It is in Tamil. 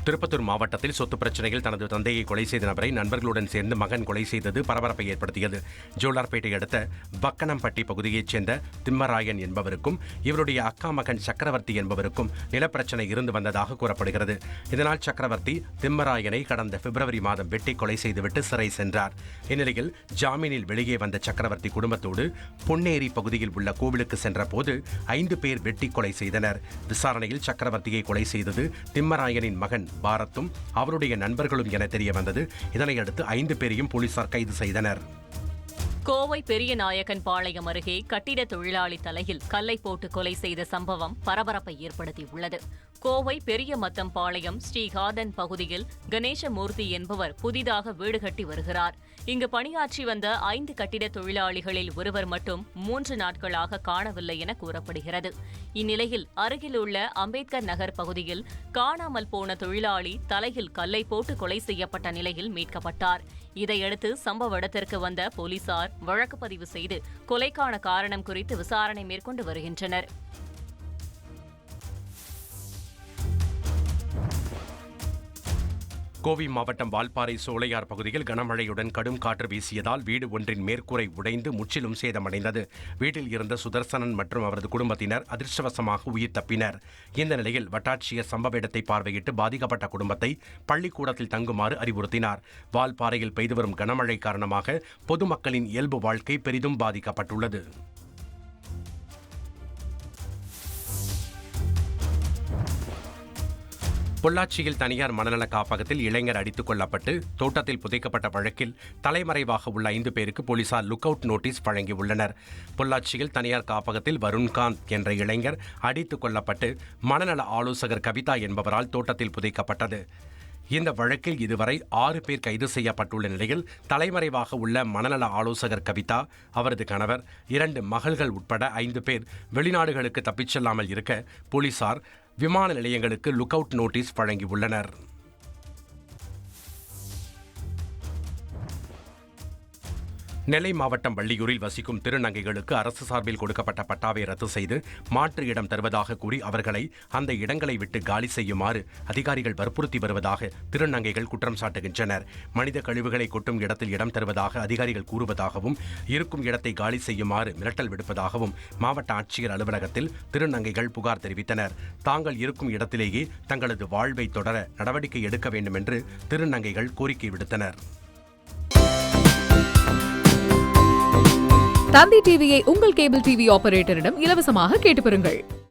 திருப்பத்தூர் மாவட்டத்தில் சொத்து பிரச்சனையில் தனது தந்தையை கொலை செய்த நபரை நண்பர்களுடன் சேர்ந்து மகன் கொலை செய்தது பரபரப்பை ஏற்படுத்தியது. ஜோலார்பேட்டை அடுத்த பக்கனம்பட்டி பகுதியைச் சேர்ந்த திம்மராயன் என்பவருக்கும் இவருடைய அக்கா மகன் சக்கரவர்த்தி என்பவருக்கும் நிலப்பிரச்சனை இருந்து வந்ததாக கூறப்படுகிறது. இதனால் சக்கரவர்த்தி திம்மராயனை கடந்த பிப்ரவரி மாதம் வெட்டி கொலை செய்துவிட்டு சிறை சென்றார். இந்நிலையில் ஜாமீனில் வெளியே வந்த சக்கரவர்த்தி குடும்பத்தோடு பொன்னேரி பகுதியில் உள்ள கோவிலுக்கு சென்ற போது 5 பேர் வெட்டி கொலை செய்தனர். விசாரணையில் சக்கரவர்த்தியை கொலை செய்தது திம்மராயனின் மகன் பாரத்தும் அவருடைய நண்பர்களும் என தெரிய வந்தது. இதனையடுத்து 5 பேரையும் போலீசார் கைது செய்தனர். கோவை பெரியநாயக்கன் பாளையம் அருகே கட்டிட தொழிலாளி தலையில் கல்லை போட்டு கொலை செய்த சம்பவம் பரபரப்பை ஏற்படுத்தியுள்ளது. கோவை பெரிய மத்தம் பாளையம் ஸ்ரீகாதன் பகுதியில் கணேசமூர்த்தி என்பவர் புதிதாக வீடு கட்டி வருகிறார். இங்கு பணியாற்றி வந்த 5 கட்டிட தொழிலாளிகளில் ஒருவர் மட்டும் 3 நாட்களாக காணவில்லை என கூறப்படுகிறது. இந்நிலையில் அருகிலுள்ள அம்பேத்கர் நகர் பகுதியில் காணாமல் போன தொழிலாளி தலையில் கல்லை போட்டு கொலை செய்யப்பட்ட நிலையில் மீட்கப்பட்டார். இதையடுத்து சம்பவ இடத்திற்கு வந்த போலீசார் வழக்கு பதிவு செய்து கொலைக்கான காரணம் குறித்து விசாரணை மேற்கொண்டு வருகின்றனர். கோவை மாவட்டம் வால்பாறை சோலையார் பகுதியில் கனமழையுடன் கடும் காற்று வீசியதால் வீடு ஒன்றின் மேற்கூரை உடைந்து முற்றிலும் சேதமடைந்தது. வீட்டில் இருந்த சுதர்சனன் மற்றும் அவரது குடும்பத்தினர் அதிர்ஷ்டவசமாக உயிர் தப்பினர். இந்த நிலையில் வட்டாட்சியர் சம்பவ இடத்தை பார்வையிட்டு பாதிக்கப்பட்ட குடும்பத்தை பள்ளிக்கூடத்தில் தங்குமாறு அறிவுறுத்தினார். வால்பாறையில் பெய்து வரும் கனமழை காரணமாக பொதுமக்களின் இயல்பு வாழ்க்கை பெரிதும் பாதிக்கப்பட்டுள்ளது. பொள்ளாச்சியில் தனியார் மனநல காப்பகத்தில் இளைஞர் அடித்துக் கொல்லப்பட்டு தோட்டத்தில் புதைக்கப்பட்ட வழக்கில் தலைமறைவாக உள்ள 5 பேருக்கு போலீசார் லுக் அவுட் நோட்டீஸ் வழங்கியுள்ளனர். பொள்ளாச்சியில் தனியார் காப்பகத்தில் வருண்காந்த் என்ற இளைஞர் அடித்துக் கொல்லப்பட்டு மனநல ஆலோசகர் கவிதா என்பவரால் தோட்டத்தில் புதைக்கப்பட்டது. இந்த வழக்கில் இதுவரை 6 பேர் கைது செய்யப்பட்டுள்ள நிலையில் தலைமறைவாக உள்ள மனநல ஆலோசகர் கவிதா, அவரது கணவர், 2 மகள்கள் உட்பட 5 பேர் வெளிநாடுகளுக்கு தப்பிச் செல்லாமல் இருக்க போலீசார் விமான நிலையங்களுக்கு லுக் அவுட் நோட்டீஸ் வழங்கியுள்ளனர். நெல்லை மாவட்டம் வள்ளியூரில் வசிக்கும் திருநங்கைகளுக்கு அரசு சார்பில் கொடுக்கப்பட்ட பட்டாவை ரத்து செய்து மாற்று இடம் தருவதாக கூறி அவர்களை அந்த இடங்களை விட்டு காலி செய்யுமாறு அதிகாரிகள் வற்புறுத்தி வருவதாக திருநங்கைகள் குற்றம் சாட்டுகின்றனர். மனித கழிவுகளை கொட்டும் இடத்தில் இடம் தருவதாக அதிகாரிகள் கூறுவதாகவும் இருக்கும் இடத்தை காலி செய்யுமாறு மிரட்டல் விடுப்பதாகவும் மாவட்ட ஆட்சியர் அலுவலகத்தில் திருநங்கைகள் புகார் தெரிவித்தனர். தாங்கள் இருக்கும் இடத்திலேயே தங்களது வாழ்வை தொடர நடவடிக்கை எடுக்க வேண்டும் என்று திருநங்கைகள் கோரிக்கை விடுத்தனர். தந்தி டிவியை உங்கள் கேபிள் டிவி ஆபரேட்டரிடம் இலவசமாக கேட்டு பெறுங்கள்.